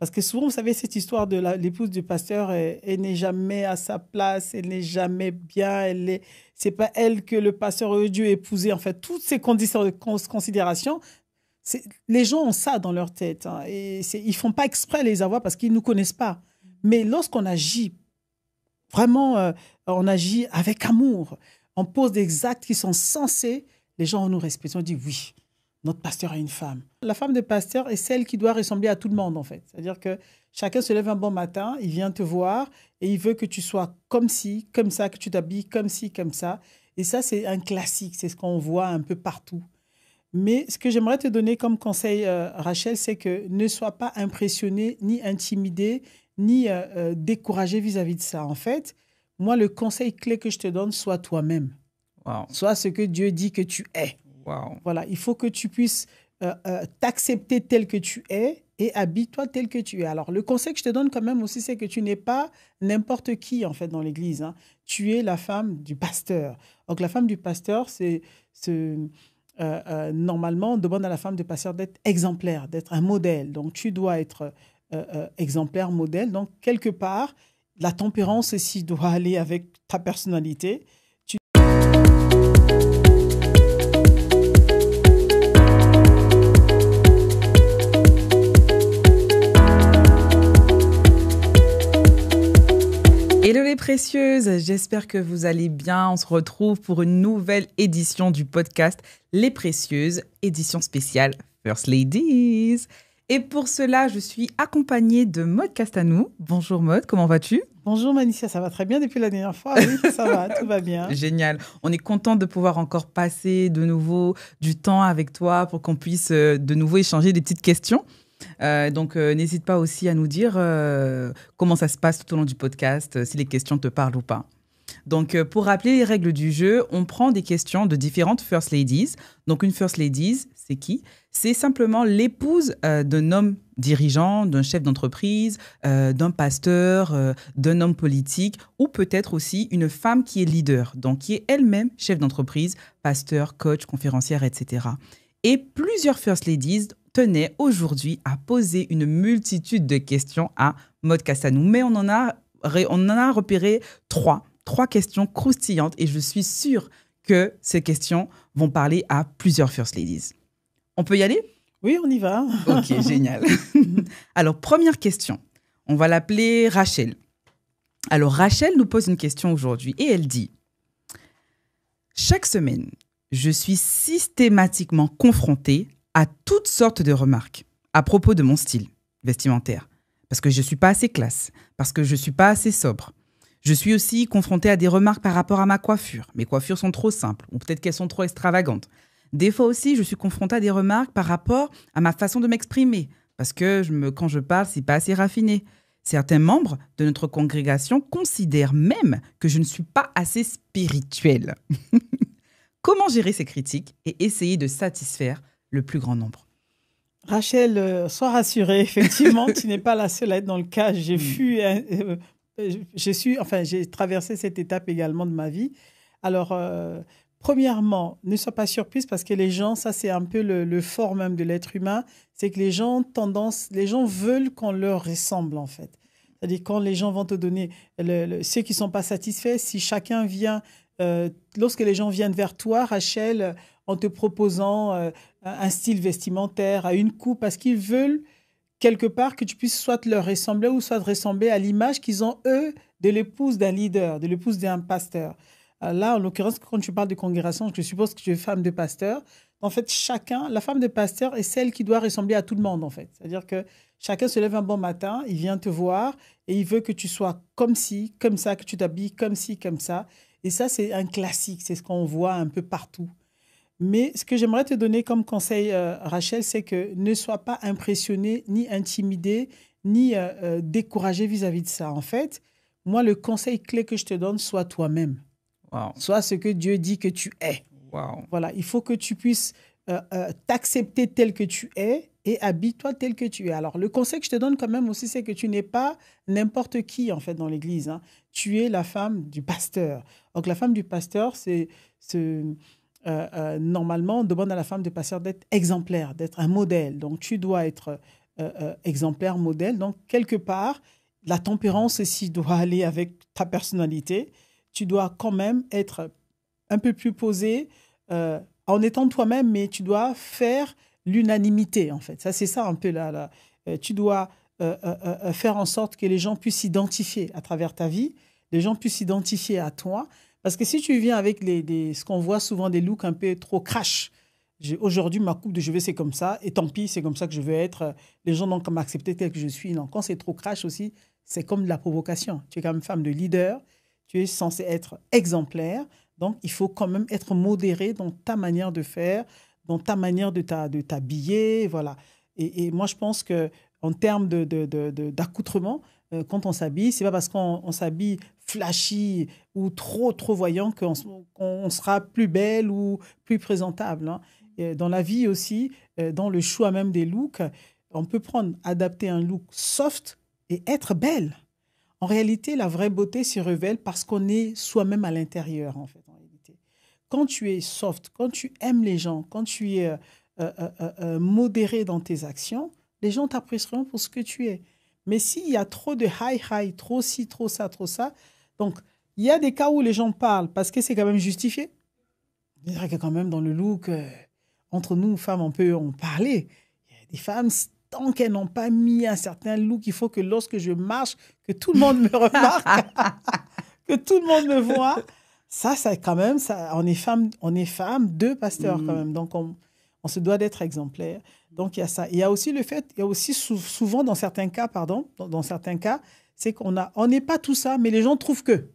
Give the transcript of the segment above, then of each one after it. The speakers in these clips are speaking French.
Parce que souvent, vous savez, cette histoire de l'épouse du pasteur, elle n'est jamais à sa place, elle n'est jamais bien, c'est pas elle que le pasteur aurait dû épouser. En fait, toutes ces considérations, les gens ont ça dans leur tête. Hein, et ils font pas exprès de les avoir parce qu'ils nous connaissent pas. Mais lorsqu'on agit vraiment, on agit avec amour, on pose des actes qui sont sensés, les gens vont nous respecter. On dit oui, notre pasteur est une femme. La femme de pasteur est celle qui doit ressembler à tout le monde, en fait. C'est-à-dire que chacun se lève un bon matin, il vient te voir et il veut que tu sois comme ci, comme ça, que tu t'habilles comme ci, comme ça. Et ça, c'est un classique, c'est ce qu'on voit un peu partout. Mais ce que j'aimerais te donner comme conseil, Rachel, c'est que ne sois pas impressionné, ni intimidé, ni découragé vis-à-vis de ça. En fait, moi, le conseil clé que je te donne, sois toi-même. Wow. Sois ce que Dieu dit que tu es. Wow. Voilà, il faut que tu puisses t'accepter tel que tu es et habille-toi tel que tu es. Alors, le conseil que je te donne quand même aussi, c'est que tu n'es pas n'importe qui, en fait, dans l'Église. Hein. Tu es la femme du pasteur. Donc, la femme du pasteur, normalement, on demande à la femme du pasteur d'être exemplaire, d'être un modèle. Donc, tu dois être exemplaire, modèle. Donc, quelque part, la tempérance aussi doit aller avec ta personnalité. Hello les précieuses, j'espère que vous allez bien. On se retrouve pour une nouvelle édition du podcast Les Précieuses, édition spéciale First Ladies. Et pour cela, je suis accompagnée de Maude Castanou. Bonjour Maude, comment vas-tu ? Bonjour Malicia, ça va très bien depuis la dernière fois. Oui, ça va, tout va bien. Génial. On est content de pouvoir encore passer de nouveau du temps avec toi pour qu'on puisse de nouveau échanger des petites questions. Donc, n'hésite pas aussi à nous dire comment ça se passe tout au long du podcast, si les questions te parlent ou pas. Donc, pour rappeler les règles du jeu, on prend des questions de différentes First Ladies. Donc, une First Ladies, c'est qui ? C'est simplement l'épouse d'un homme dirigeant, d'un chef d'entreprise, d'un pasteur, d'un homme politique, ou peut-être aussi une femme qui est leader, donc qui est elle-même chef d'entreprise, pasteur, coach, conférencière, etc. Et plusieurs First Ladies tenaient aujourd'hui à poser une multitude de questions à Maude Castanou. Mais on en a repéré trois questions croustillantes et je suis sûre que ces questions vont parler à plusieurs First Ladies. On peut y aller ? Oui, on y va. Ok, génial. Alors, première question. On va l'appeler Rachel. Alors, Rachel nous pose une question aujourd'hui et elle dit « Chaque semaine, je suis systématiquement confrontée à toutes sortes de remarques à propos de mon style vestimentaire. Parce que je ne suis pas assez classe, parce que je ne suis pas assez sobre. Je suis aussi confrontée à des remarques par rapport à ma coiffure. Mes coiffures sont trop simples ou peut-être qu'elles sont trop extravagantes. Des fois aussi, je suis confrontée à des remarques par rapport à ma façon de m'exprimer. Parce que quand je parle, ce n'est pas assez raffiné. Certains membres de notre congrégation considèrent même que je ne suis pas assez spirituelle. Comment gérer ces critiques et essayer de satisfaire le plus grand nombre ? Rachel, sois rassurée. Effectivement, tu n'es pas la seule à être dans le cas. J'ai traversé cette étape également de ma vie. Alors, premièrement, ne sois pas surprise parce que les gens, ça c'est un peu le fort même de l'être humain, c'est que les gens veulent qu'on leur ressemble en fait. C'est-à-dire quand les gens vont te donner, ceux qui ne sont pas satisfaits, si chacun vient, lorsque les gens viennent vers toi, Rachel, en te proposant un style vestimentaire, à une coupe, parce qu'ils veulent quelque part que tu puisses soit leur ressembler ou soit ressembler à l'image qu'ils ont, eux, de l'épouse d'un leader, de l'épouse d'un pasteur. Là, en l'occurrence, quand tu parles de congrégation, je suppose que tu es femme de pasteur. En fait, la femme de pasteur est celle qui doit ressembler à tout le monde, en fait. C'est-à-dire que chacun se lève un bon matin, il vient te voir et il veut que tu sois comme ci, comme ça, que tu t'habilles comme ci, comme ça. Et ça, c'est un classique, c'est ce qu'on voit un peu partout. Mais ce que j'aimerais te donner comme conseil, Rachel, c'est que ne sois pas impressionné, ni intimidé, ni découragé vis-à-vis de ça. En fait, moi, le conseil clé que je te donne, sois toi-même. Wow. Sois ce que Dieu dit que tu es. Wow. Voilà, il faut que tu puisses t'accepter tel que tu es et habille-toi tel que tu es. Alors, le conseil que je te donne quand même aussi, c'est que tu n'es pas n'importe qui, en fait, dans l'Église. Hein. Tu es la femme du pasteur. Donc, la femme du pasteur, normalement, on demande à la femme du pasteur d'être exemplaire, d'être un modèle. Donc, tu dois être exemplaire, modèle. Donc, quelque part, la tempérance aussi doit aller avec ta personnalité. Tu dois quand même être un peu plus posé en étant toi-même, mais tu dois faire l'unanimité, en fait. Ça, c'est ça un peu là. Tu dois faire en sorte que les gens puissent s'identifier à travers ta vie, les gens puissent s'identifier à toi. Parce que si tu viens avec ce qu'on voit souvent, des looks un peu trop crash, aujourd'hui, ma coupe de cheveux, c'est comme ça, et tant pis, c'est comme ça que je veux être. Les gens n'ont qu'à m'accepter tel que je suis. Non, quand c'est trop crash aussi, c'est comme de la provocation. Tu es quand même femme de leader, tu es censée être exemplaire, donc il faut quand même être modéré dans ta manière de faire, dans ta manière de t'habiller, voilà. Et moi, je pense qu'en termes d'accoutrement, quand on s'habille, c'est pas parce qu'on s'habille flashy ou trop voyant qu'on sera plus belle ou plus présentable, hein. Et dans la vie aussi, dans le choix même des looks, on peut adapter un look soft et être belle. En réalité, la vraie beauté se révèle parce qu'on est soi-même à l'intérieur, en fait, en réalité. Quand tu es soft, quand tu aimes les gens, quand tu es modéré dans tes actions, les gens t'apprécieront pour ce que tu es. Mais s'il y a trop de high, trop ci, trop ça, donc il y a des cas où les gens parlent parce que c'est quand même justifié. Je dirais que quand même dans le look, entre nous, femmes, on peut en parler. Il y a des femmes, tant qu'elles n'ont pas mis un certain look, il faut que lorsque je marche, que tout le monde me remarque, que tout le monde me voit. Ça quand même, on est femmes, deux pasteurs quand même. Donc, on se doit d'être exemplaire. Donc, il y a ça. Il y a aussi le fait, il y a aussi souvent dans certains cas, c'est on n'est pas tout ça, mais les gens trouvent que.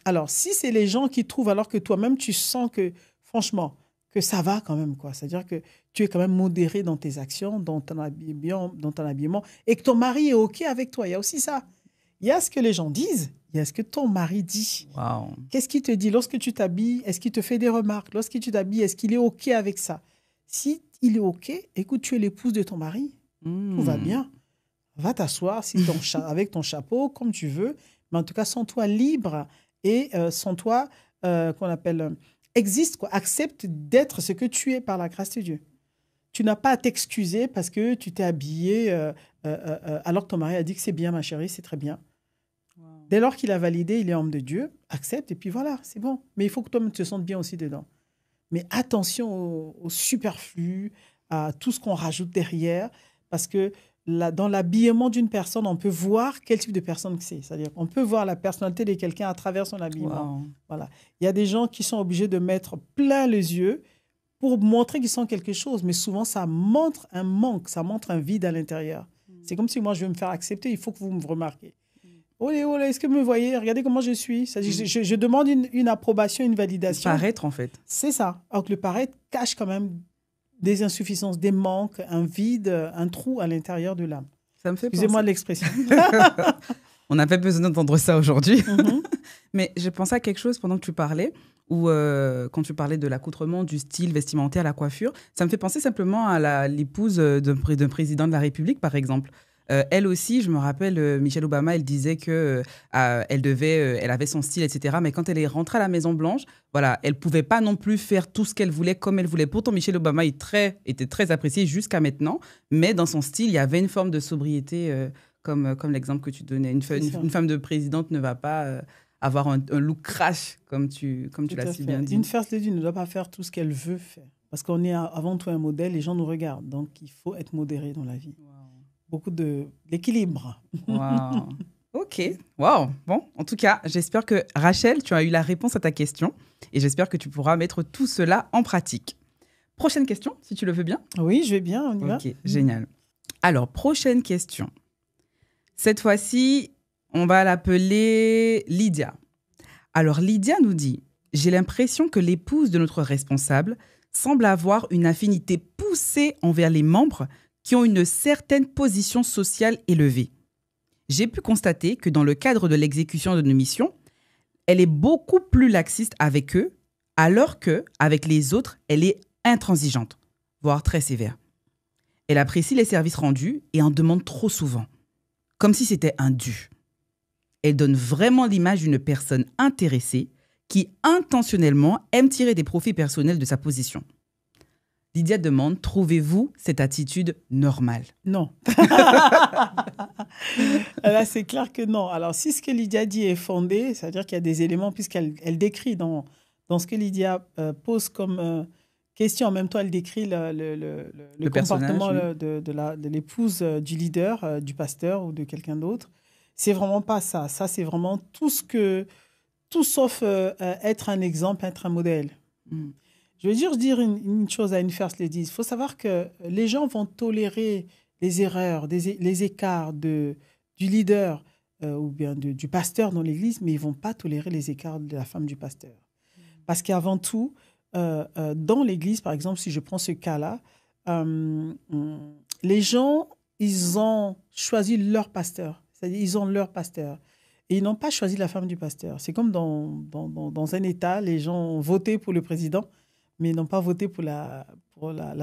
Alors, si c'est les gens qui trouvent, alors que toi-même, tu sens que, franchement, que ça va quand même, quoi. C'est-à-dire que tu es quand même modéré dans tes actions, dans ton habillement, et que ton mari est OK avec toi. Il y a aussi ça. Il y a ce que les gens disent, il y a ce que ton mari dit. Wow. Qu'est-ce qu'il te dit lorsque tu t'habilles? Est-ce qu'il te fait des remarques? Lorsque tu t'habilles, est-ce qu'il est OK avec ça? Si il est OK, écoute, tu es l'épouse de ton mari. Tout va bien. Va t'asseoir avec ton chapeau, comme tu veux. Mais en tout cas, sens-toi libre et sens-toi, qu'on appelle, existe, quoi. Accepte d'être ce que tu es par la grâce de Dieu. Tu n'as pas à t'excuser parce que tu t'es habillée alors que ton mari a dit que c'est bien, ma chérie, c'est très bien. Wow. Dès lors qu'il a validé, il est homme de Dieu, accepte et puis voilà, c'est bon. Mais il faut que toi-même te sentes bien aussi dedans. Mais attention au superflu, à tout ce qu'on rajoute derrière, parce que dans l'habillement d'une personne, on peut voir quel type de personne c'est. C'est-à-dire qu'on peut voir la personnalité de quelqu'un à travers son habillement. Wow. Voilà. Il y a des gens qui sont obligés de mettre plein les yeux pour montrer qu'ils sont quelque chose, mais souvent, ça montre un manque, ça montre un vide à l'intérieur. C'est comme si moi, je veux me faire accepter, il faut que vous me remarquez. Olé, est-ce que vous me voyez? Regardez comment je suis. Je demande une approbation, une validation. Paraître, en fait. C'est ça. Alors que le paraître cache quand même des insuffisances, des manques, un vide, un trou à l'intérieur de l'âme. Ça me fait Excusez-moi de l'expression. On n'avait pas besoin d'entendre ça aujourd'hui. Mais je pensais à quelque chose pendant que tu parlais, ou quand tu parlais de l'accoutrement, du style vestimentaire, la coiffure. Ça me fait penser simplement à l'épouse d'un président de la République, par exemple. Elle aussi, je me rappelle, Michelle Obama, elle disait que elle avait son style, etc. Mais quand elle est rentrée à la Maison-Blanche, voilà, elle ne pouvait pas non plus faire tout ce qu'elle voulait comme elle voulait. Pourtant, Michelle Obama était très appréciée jusqu'à maintenant. Mais dans son style, il y avait une forme de sobriété, comme l'exemple que tu donnais. Une femme de présidente ne va pas avoir un look crash, comme tu l'as si bien dit. Une first lady ne doit pas faire tout ce qu'elle veut faire. Parce qu'on est avant tout un modèle, les gens nous regardent. Donc, il faut être modéré dans la vie. Wow. Beaucoup d'équilibre. Wow. OK. Wow. Bon, en tout cas, j'espère que, Rachel, tu as eu la réponse à ta question et j'espère que tu pourras mettre tout cela en pratique. Prochaine question, si tu le veux bien. Oui, je vais bien, on y va. OK, génial. Alors, prochaine question. Cette fois-ci, on va l'appeler Lydia. Alors, Lydia nous dit « J'ai l'impression que l'épouse de notre responsable semble avoir une affinité poussée envers les membres qui ont une certaine position sociale élevée. J'ai pu constater que dans le cadre de l'exécution de nos missions, elle est beaucoup plus laxiste avec eux, alors qu'avec les autres, elle est intransigeante, voire très sévère. Elle apprécie les services rendus et en demande trop souvent, comme si c'était un dû. Elle donne vraiment l'image d'une personne intéressée qui intentionnellement aime tirer des profits personnels de sa position. Lydia demande, trouvez-vous cette attitude normale? Non. Là, c'est clair que non. Alors, si ce que Lydia dit est fondé, c'est-à-dire qu'il y a des éléments, puisqu'elle décrit dans ce que Lydia pose comme question, en même temps, elle décrit le comportement de l'épouse du leader, du pasteur ou de quelqu'un d'autre. C'est vraiment pas ça. Ça, c'est vraiment tout sauf être un exemple, être un modèle. Je veux dire une chose à une first lady. Il faut savoir que les gens vont tolérer les erreurs, les écarts du leader ou bien du pasteur dans l'église, mais ils ne vont pas tolérer les écarts de la femme du pasteur. Parce qu'avant tout, dans l'église, par exemple, si je prends ce cas-là, les gens, ils ont choisi leur pasteur. C'est-à-dire, ils ont leur pasteur. Et ils n'ont pas choisi la femme du pasteur. C'est comme dans un État, les gens ont voté pour le président, mais n'ont pas voté pour la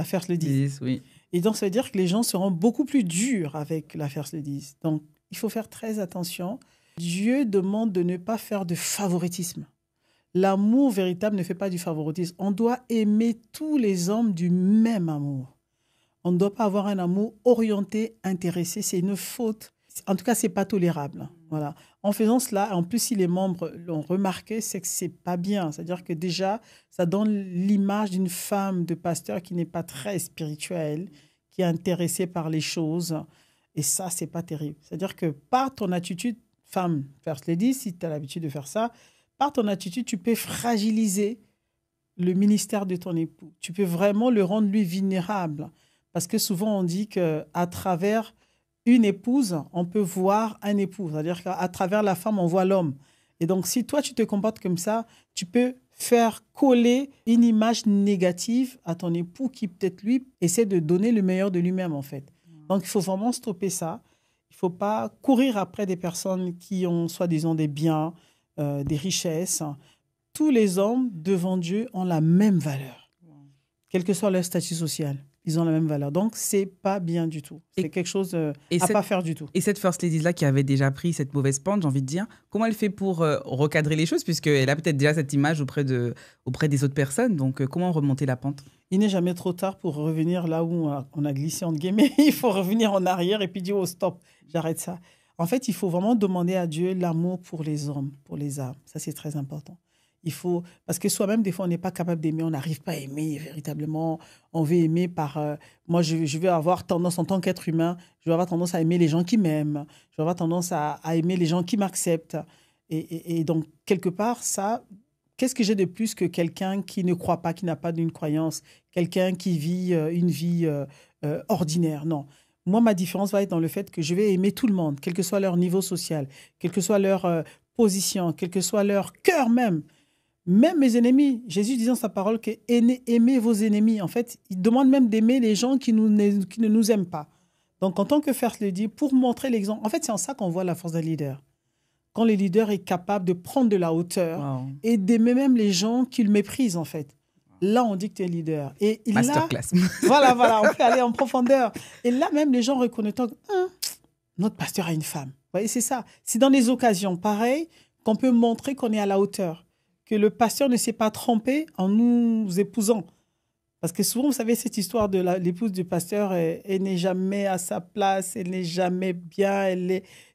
first lady. Oui. Et donc, ça veut dire que les gens seront beaucoup plus durs avec la first lady. Donc, il faut faire très attention. Dieu demande de ne pas faire de favoritisme. L'amour véritable ne fait pas du favoritisme. On doit aimer tous les hommes du même amour. On ne doit pas avoir un amour orienté, intéressé. C'est une faute. En tout cas, ce n'est pas tolérable. Voilà. En faisant cela, en plus, si les membres l'ont remarqué, c'est que ce n'est pas bien. C'est-à-dire que déjà, ça donne l'image d'une femme de pasteur qui n'est pas très spirituelle, qui est intéressée par les choses. Et ça, ce n'est pas terrible. C'est-à-dire que par ton attitude, femme, first lady, si tu as l'habitude de faire ça, par ton attitude, tu peux fragiliser le ministère de ton époux. Tu peux vraiment le rendre, lui, vulnérable. Parce que souvent, on dit qu'à travers une épouse, on peut voir un époux. C'est-à-dire qu'à travers la femme, on voit l'homme. Et donc, si toi, tu te comportes comme ça, tu peux faire coller une image négative à ton époux qui, peut-être, lui, essaie de donner le meilleur de lui-même, en fait. Donc, il faut vraiment stopper ça. Il ne faut pas courir après des personnes qui ont, soi-disant, des biens, des richesses. Tous les hommes, devant Dieu, ont la même valeur. Quel que soit leur statut social. Ils ont la même valeur. Donc, ce n'est pas bien du tout. C'est quelque chose à ne pas faire du tout. Et cette first lady-là qui avait déjà pris cette mauvaise pente, j'ai envie de dire, comment elle fait pour recadrer les choses, puisqu'elle a peut-être déjà cette image auprès des autres personnes. Donc, comment remonter la pente? Il n'est jamais trop tard pour revenir là où on a glissé, entre guillemets. Il faut revenir en arrière et puis dire, oh, stop, j'arrête ça. En fait, il faut vraiment demander à Dieu l'amour pour les hommes, pour les âmes. Ça, c'est très important. Parce que soi-même, des fois, on n'est pas capable d'aimer, on n'arrive pas à aimer véritablement. On veut aimer par... moi, je vais avoir tendance, en tant qu'être humain, je vais avoir tendance à aimer les gens qui m'aiment. Je vais avoir tendance à aimer les gens qui m'acceptent. Et donc, quelque part, ça, qu'est-ce que j'ai de plus que quelqu'un qui ne croit pas, qui n'a pas d'une croyance, quelqu'un qui vit une vie ordinaire? Non. Moi, ma différence va être dans le fait que je vais aimer tout le monde, quel que soit leur niveau social, quelle que soit leur position, quel que soit leur cœur même. Même mes ennemis, Jésus disait dans sa parole que aimez vos ennemis. En fait, il demande même d'aimer les gens qui ne nous aiment pas. Donc, en tant que first lady, pour montrer l'exemple, en fait, c'est en ça qu'on voit la force d'un leader. Quand le leader est capable de prendre de la hauteur et d'aimer même les gens qu'il méprise, en fait. Là, on dit que tu es leader. Et masterclass. Voilà, on peut aller en profondeur. Et là, même les gens reconnaissent notre pasteur a une femme. Vous voyez, c'est ça. C'est dans des occasions pareilles qu'on peut montrer qu'on est à la hauteur. Que le pasteur ne s'est pas trompé en nous épousant. Parce que souvent, vous savez, cette histoire de l'épouse du pasteur, elle n'est jamais à sa place, elle n'est jamais bien,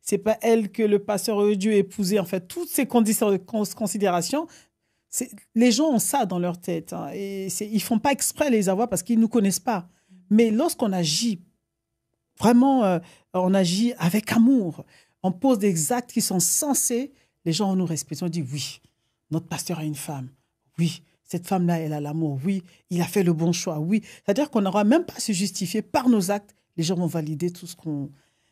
c'est pas elle que le pasteur aurait dû épouser. En fait, toutes ces considérations, les gens ont ça dans leur tête. Hein, et ils ne font pas exprès les avoir parce qu'ils ne nous connaissent pas. Mais lorsqu'on agit, vraiment, on agit avec amour, on pose des actes qui sont censés, les gens nous respectent. On dit oui. Notre pasteur a une femme. Oui, cette femme-là, elle a l'amour. Oui, il a fait le bon choix. Oui, c'est-à-dire qu'on n'aura même pas à se justifier par nos actes. Les gens vont valider tout ce qu'on...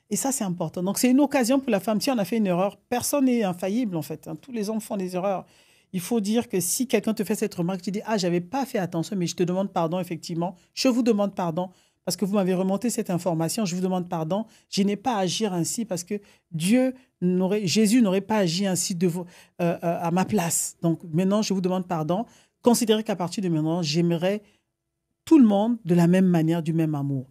Et ça, c'est important. Donc, c'est une occasion pour la femme. Si on a fait une erreur, personne n'est infaillible, en fait. Hein. Tous les hommes font des erreurs. Il faut dire que si quelqu'un te fait cette remarque, tu dis « Ah, je n'avais pas fait attention, mais je te demande pardon, effectivement. Je vous demande pardon parce que vous m'avez remonté cette information. Je vous demande pardon. Je n'ai pas à agir ainsi parce que Jésus n'aurait pas agi ainsi à ma place. Donc maintenant, je vous demande pardon. Considérez qu'à partir de maintenant, j'aimerais tout le monde de la même manière, du même amour. »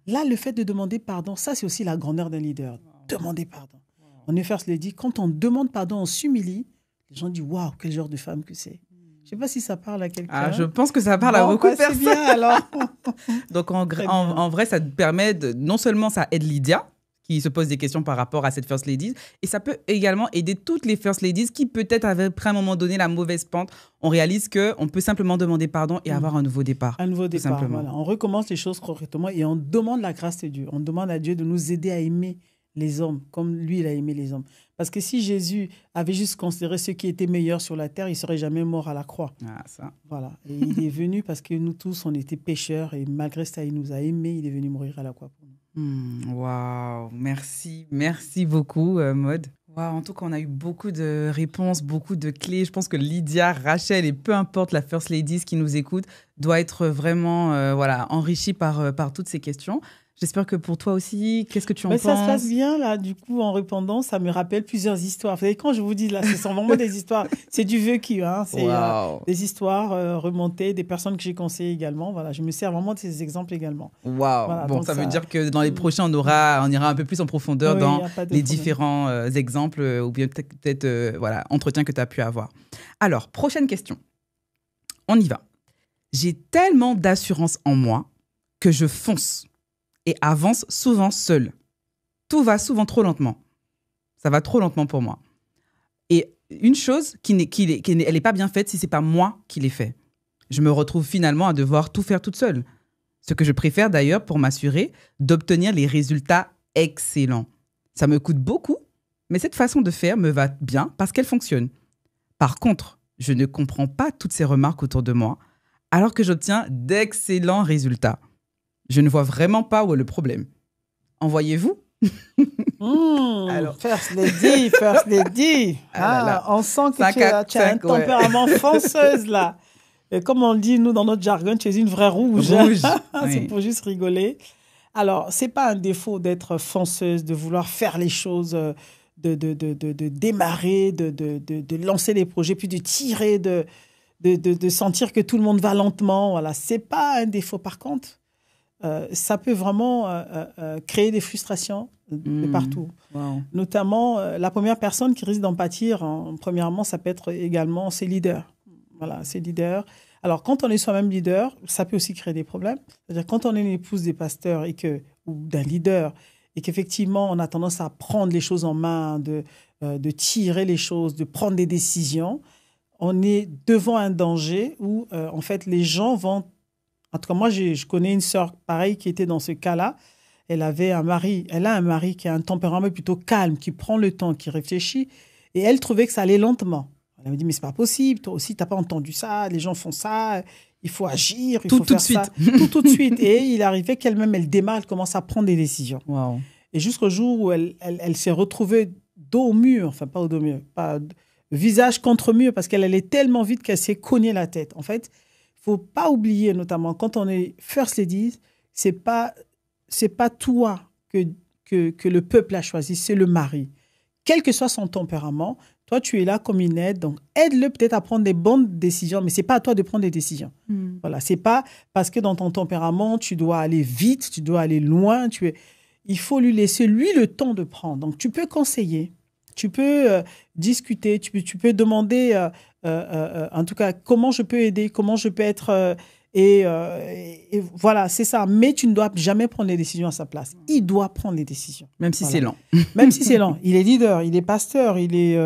Là, le fait de demander pardon, ça, c'est aussi la grandeur d'un leader. Demander pardon. On est first lady. Quand on demande pardon, on s'humilie. Les gens disent « Waouh, quel genre de femme que c'est. » Je ne sais pas si ça parle à quelqu'un. Ah, je pense que ça parle à beaucoup de personnes. C'est bien, alors. Donc, en vrai, ça te permet non seulement ça aide Lydia, qui se pose des questions par rapport à cette First Ladies, et ça peut également aider toutes les First Ladies qui peut-être avaient pris à un moment donné la mauvaise pente. On réalise qu'on peut simplement demander pardon et avoir un nouveau départ. Un nouveau départ, voilà. On recommence les choses correctement et on demande la grâce de Dieu. On demande à Dieu de nous aider à aimer les hommes comme lui, il a aimé les hommes. Parce que si Jésus avait juste considéré ceux qui étaient meilleurs sur la terre, il ne serait jamais mort à la croix. Ah, ça. Voilà. Et il est venu parce que nous tous, on était pécheurs et malgré ça, il nous a aimés. Il est venu mourir à la croix pour nous. Waouh, merci beaucoup, Maud. Wow, en tout cas, on a eu beaucoup de réponses, beaucoup de clés. Je pense que Lydia, Rachel et peu importe la First Ladies qui nous écoute doit être vraiment enrichie par toutes ces questions. J'espère que pour toi aussi, qu'est-ce que tu en penses? Ça se passe bien, là. Du coup, en répondant, ça me rappelle plusieurs histoires. Vous savez, quand je vous dis, là, ce sont vraiment des histoires. C'est du vécu, hein. C'est des histoires remontées, des personnes que j'ai conseillées également. Voilà, je me sers vraiment de ces exemples également. Waouh. Voilà, bon, ça veut dire que dans les prochains, on ira un peu plus en profondeur dans les différents exemples ou bien peut-être entretiens que tu as pu avoir. Alors, prochaine question. On y va. J'ai tellement d'assurance en moi que je fonce et avance souvent seule. Tout va souvent trop lentement. Ça va trop lentement pour moi. Et une chose elle n'est pas bien faite si ce n'est pas moi qui l'ai fait. Je me retrouve finalement à devoir tout faire toute seule. Ce que je préfère d'ailleurs pour m'assurer d'obtenir les résultats excellents. Ça me coûte beaucoup, mais cette façon de faire me va bien parce qu'elle fonctionne. Par contre, je ne comprends pas toutes ces remarques autour de moi, alors que j'obtiens d'excellents résultats. Je ne vois vraiment pas où est le problème. En voyez-vous? Alors, First Lady. On sent que tu as un tempérament fonceuse, là. Et comme on dit, nous, dans notre jargon, tu es une vraie rouge. C'est pour juste rigoler. Alors, ce n'est pas un défaut d'être fonceuse, de vouloir faire les choses, de démarrer, de lancer les projets, puis de tirer, de sentir que tout le monde va lentement. Voilà. Ce n'est pas un défaut. Par contre, ça peut vraiment créer des frustrations de partout. Wow. Notamment, la première personne qui risque d'en pâtir, premièrement, ça peut être également ses leaders. Voilà, ses leaders. Alors, quand on est soi-même leader, ça peut aussi créer des problèmes. C'est-à-dire, quand on est une épouse des pasteurs ou d'un leader, et qu'effectivement, on a tendance à prendre les choses en main, de tirer les choses, de prendre des décisions, on est devant un danger où, en fait, les gens vont... En tout cas, moi, je connais une sœur pareille qui était dans ce cas-là. Elle a un mari qui a un tempérament plutôt calme, qui prend le temps, qui réfléchit. Et elle trouvait que ça allait lentement. Elle me dit, mais c'est pas possible. Toi aussi, t'as pas entendu ça. Les gens font ça. Il faut agir. Il faut faire ça. Tout de suite. Et il arrivait qu'elle-même, elle démarre, elle commence à prendre des décisions. Wow. Et jusqu'au jour où elle s'est retrouvée dos au mur, enfin pas au dos au mur, visage contre mur, parce qu'elle allait tellement vite qu'elle s'est cognée la tête. En fait, il ne faut pas oublier, notamment quand on est First Lady, c'est pas toi que le peuple a choisi, c'est le mari. Quel que soit son tempérament, toi, tu es là comme une aide. Donc, aide-le peut-être à prendre des bonnes décisions, mais ce n'est pas à toi de prendre des décisions. Voilà, ce n'est pas parce que dans ton tempérament, tu dois aller vite, tu dois aller loin. Il faut lui laisser, lui, le temps de prendre. Donc, tu peux conseiller, tu peux discuter, tu peux demander... en tout cas, comment je peux aider, comment je peux être... et voilà, c'est ça. Mais tu ne dois jamais prendre les décisions à sa place. Il doit prendre les décisions. Même si c'est lent. Même si c'est lent. Il est leader, il est pasteur, il est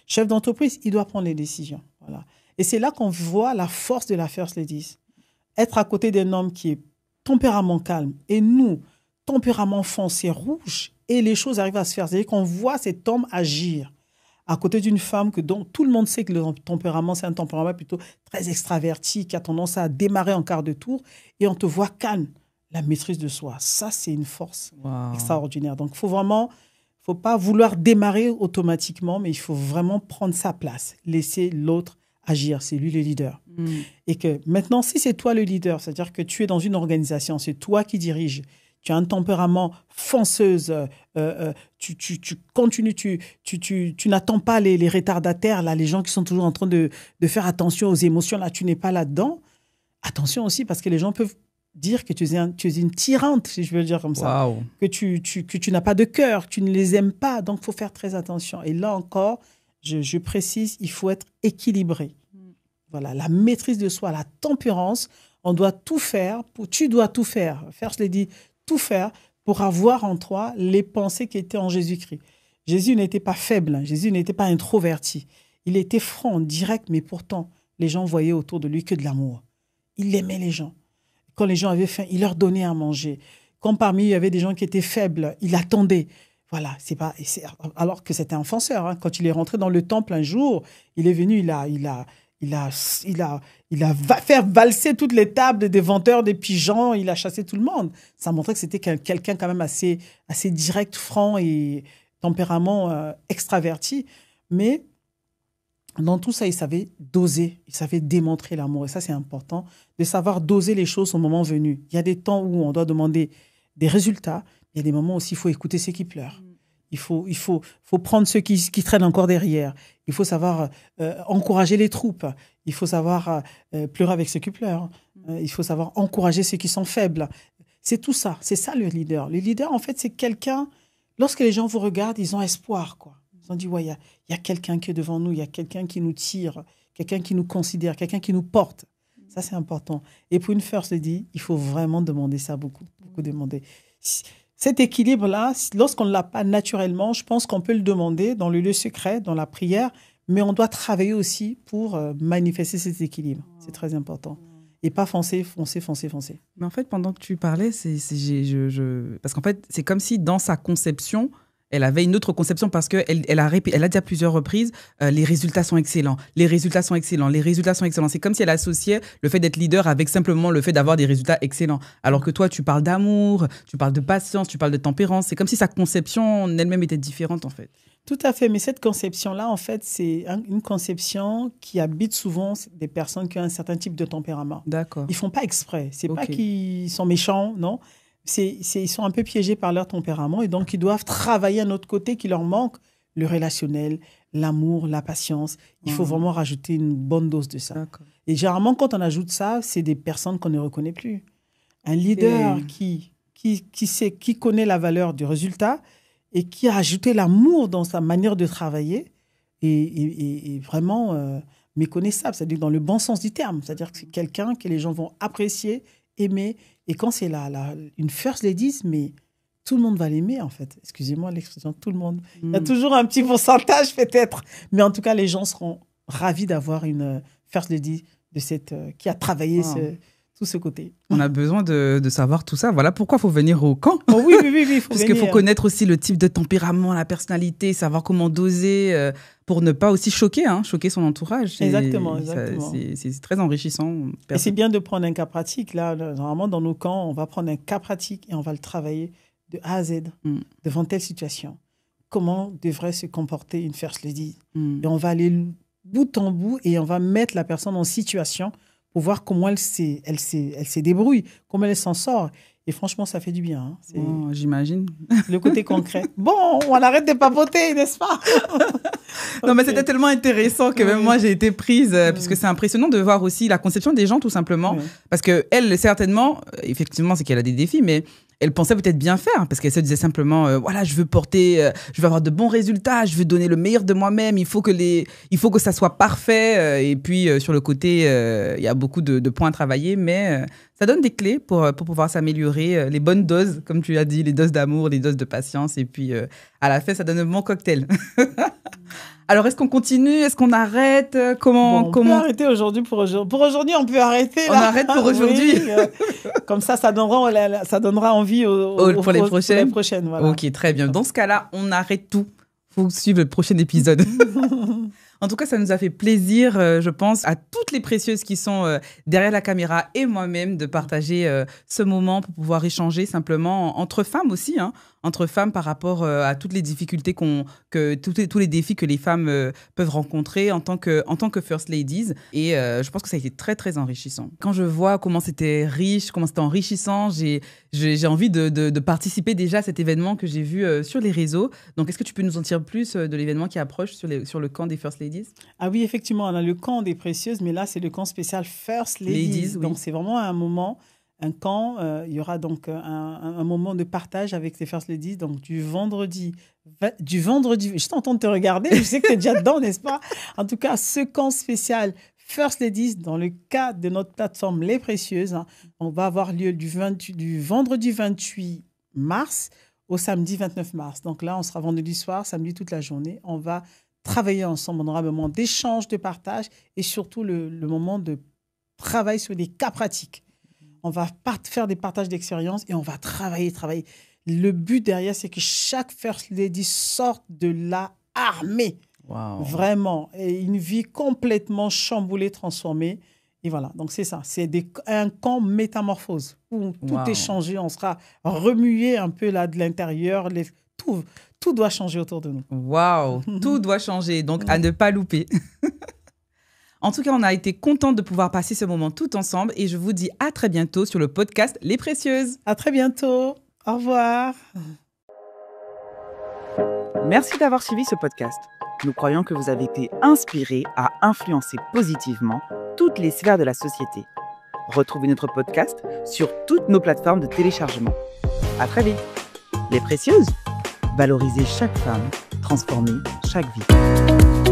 chef d'entreprise. Il doit prendre les décisions. Voilà. Et c'est là qu'on voit la force de la First Lady. Être à côté d'un homme qui est tempérament calme et nous, tempérament foncé rouge, et les choses arrivent à se faire. C'est-à-dire qu'on voit cet homme agir à côté d'une femme dont tout le monde sait que le tempérament, c'est un tempérament plutôt très extraverti, qui a tendance à démarrer en quart de tour, et on te voit calme, la maîtrise de soi. Ça, c'est une force extraordinaire. Donc, il ne faut pas vouloir démarrer automatiquement, mais il faut vraiment prendre sa place, laisser l'autre agir. C'est lui le leader. Et que maintenant, si c'est toi le leader, c'est-à-dire que tu es dans une organisation, c'est toi qui diriges, tu as un tempérament fonceuse, tu continues, tu n'attends pas les retardataires, là, les gens qui sont toujours en train de faire attention aux émotions, là, tu n'es pas là-dedans. Attention aussi, parce que les gens peuvent dire que tu es une tyrante, si je veux le dire comme ça, que tu n'as pas de cœur, tu ne les aimes pas, donc il faut faire très attention. Et là encore, je précise, il faut être équilibré. voilà, la maîtrise de soi, la tempérance. On doit tout faire, tu dois tout faire. First Lady, tout faire pour avoir en toi les pensées qui étaient en Jésus-Christ. Jésus n'était pas faible, Jésus n'était pas introverti. Il était franc, direct, mais pourtant, les gens voyaient autour de lui que de l'amour. Il aimait les gens. Quand les gens avaient faim, il leur donnait à manger. Quand parmi eux, il y avait des gens qui étaient faibles, il attendait. Voilà, alors que c'était un fonceur. Hein. Quand il est rentré dans le temple un jour, il est venu, il a fait valser toutes les tables des vendeurs, des pigeons, il a chassé tout le monde. Ça montrait que c'était quelqu'un quand même assez direct, franc et tempérament extraverti. Mais dans tout ça, il savait doser, il savait démontrer l'amour. Et ça, c'est important, de savoir doser les choses au moment venu. Il y a des temps où on doit demander des résultats. Il y a des moments aussi, il faut écouter ceux qui pleurent. Il faut prendre ceux qui traînent encore derrière. Il faut savoir encourager les troupes. Il faut savoir pleurer avec ceux qui pleurent. Il faut savoir encourager ceux qui sont faibles. C'est tout ça. C'est ça le leader. Le leader, en fait, c'est quelqu'un, lorsque les gens vous regardent, ils ont espoir, quoi. Ils ont dit, ouais, il y a quelqu'un qui est devant nous, il y a quelqu'un qui nous tire, quelqu'un qui nous considère, quelqu'un qui nous porte. Ça, c'est important. Et pour une First Lady, il faut vraiment demander ça beaucoup demander. Cet équilibre-là, lorsqu'on ne l'a pas naturellement, je pense qu'on peut le demander dans le lieu secret, dans la prière, mais on doit travailler aussi pour manifester cet équilibre. C'est très important. Et pas foncer. Mais en fait, pendant que tu parlais, parce qu'en fait, c'est comme si dans sa conception, elle avait une autre conception parce qu'elle a dit à plusieurs reprises les résultats sont excellents, les résultats sont excellents, les résultats sont excellents. C'est comme si elle associait le fait d'être leader avec simplement le fait d'avoir des résultats excellents. Alors que toi, tu parles d'amour, tu parles de patience, tu parles de tempérance. C'est comme si sa conception en elle-même était différente en fait. Tout à fait, mais cette conception-là, en fait, c'est une conception qui habite souvent des personnes qui ont un certain type de tempérament. D'accord. Ils ne font pas exprès. C'est pas qu'ils sont méchants, non. Ils sont un peu piégés par leur tempérament et donc ils doivent travailler un autre côté qui leur manque, le relationnel, l'amour, la patience. Il faut vraiment rajouter une bonne dose de ça. D'accord. Et généralement, quand on ajoute ça, c'est des personnes qu'on ne reconnaît plus. Un leader qui connaît la valeur du résultat et qui a ajouté l'amour dans sa manière de travailler est vraiment méconnaissable, c'est-à-dire dans le bon sens du terme. C'est-à-dire que c'est quelqu'un que les gens vont apprécier, aimer. Et quand c'est une First Lady, mais tout le monde va l'aimer, en fait. Excusez-moi l'expression, tout le monde. Il y a toujours un petit pourcentage, peut-être. Mais en tout cas, les gens seront ravis d'avoir une First Lady qui a travaillé tout ce côté. On a besoin de savoir tout ça. Voilà pourquoi il faut venir au camp. Oh oui, il faut parce qu'il faut connaître aussi le type de tempérament, la personnalité, savoir comment doser pour ne pas aussi choquer son entourage. Exactement. C'est très enrichissant. Et c'est bien de prendre un cas pratique. Là, normalement, dans nos camps, on va prendre un cas pratique et on va le travailler de A à Z devant telle situation. Comment devrait se comporter une First Lady? Et on va aller bout en bout et on va mettre la personne en situation pour voir comment elle se débrouille, comment elle s'en sort. Et franchement, ça fait du bien. Hein. J'imagine. Le côté concret. Bon, on arrête de papoter, n'est-ce pas? Non, mais c'était tellement intéressant que même moi, j'ai été prise, parce que c'est impressionnant de voir aussi la conception des gens, tout simplement. Parce qu'elle, certainement, effectivement, c'est qu'elle a des défis, mais elle pensait peut-être bien faire, parce qu'elle se disait simplement, voilà, je veux avoir de bons résultats, je veux donner le meilleur de moi-même, il faut que ça soit parfait. Et puis, sur le côté, il y a beaucoup de points à travailler, mais ça donne des clés pour pouvoir s'améliorer, les bonnes doses, comme tu as dit, les doses d'amour, les doses de patience, et puis à la fin, ça donne un bon cocktail. Alors, est-ce qu'on continue? Est-ce qu'on arrête? On peut arrêter aujourd'hui pour aujourd'hui. Pour aujourd'hui, on peut arrêter. Là. On arrête pour aujourd'hui. Oui, comme ça donnera envie pour les prochaines. Voilà. Ok, très bien. Dans ce cas-là, on arrête tout. Il faut suivre le prochain épisode. En tout cas, ça nous a fait plaisir, je pense, à toutes les précieuses qui sont derrière la caméra et moi-même de partager ce moment pour pouvoir échanger simplement entre femmes aussi, entre femmes par rapport à toutes les difficultés tous les défis que les femmes peuvent rencontrer en tant que First Ladies. Et je pense que ça a été très, très enrichissant. Quand je vois comment c'était riche, comment c'était enrichissant, j'ai envie de participer déjà à cet événement que j'ai vu sur les réseaux. Donc, est-ce que tu peux nous en dire plus de l'événement qui approche sur le camp des First Ladies? Ah oui, effectivement, on a le camp des précieuses, mais là, c'est le camp spécial First Ladies. Oui. Donc, c'est vraiment un moment, un camp. Il y aura donc un moment de partage avec les First Ladies. Donc, du vendredi. Je t'entends te regarder, je sais que tu es déjà dedans, n'est-ce pas? En tout cas, ce camp spécial First Ladies, dans le cadre de notre plateforme Les Précieuses, on va avoir lieu du vendredi 28 mars au samedi 29 mars. Donc là, on sera vendredi soir, samedi toute la journée. On va travailler ensemble. On aura un moment d'échange, de partage et surtout le moment de travail sur des cas pratiques. On va faire des partages d'expériences et on va travailler. Le but derrière, c'est que chaque First Lady sorte de là armée. Wow. Vraiment. Et une vie complètement chamboulée, transformée. Et voilà. Donc, c'est ça. C'est un camp métamorphose où tout est changé. On sera remué un peu là de l'intérieur. Tout doit changer autour de nous. Waouh. Tout doit changer. Donc, à ne pas louper. En tout cas, on a été contente de pouvoir passer ce moment tout ensemble. Et je vous dis à très bientôt sur le podcast Les Précieuses. À très bientôt. Au revoir. Merci d'avoir suivi ce podcast. Nous croyons que vous avez été inspirés à influencer positivement toutes les sphères de la société. Retrouvez notre podcast sur toutes nos plateformes de téléchargement. À très vite. Les Précieuses, valoriser chaque femme, transformer chaque vie.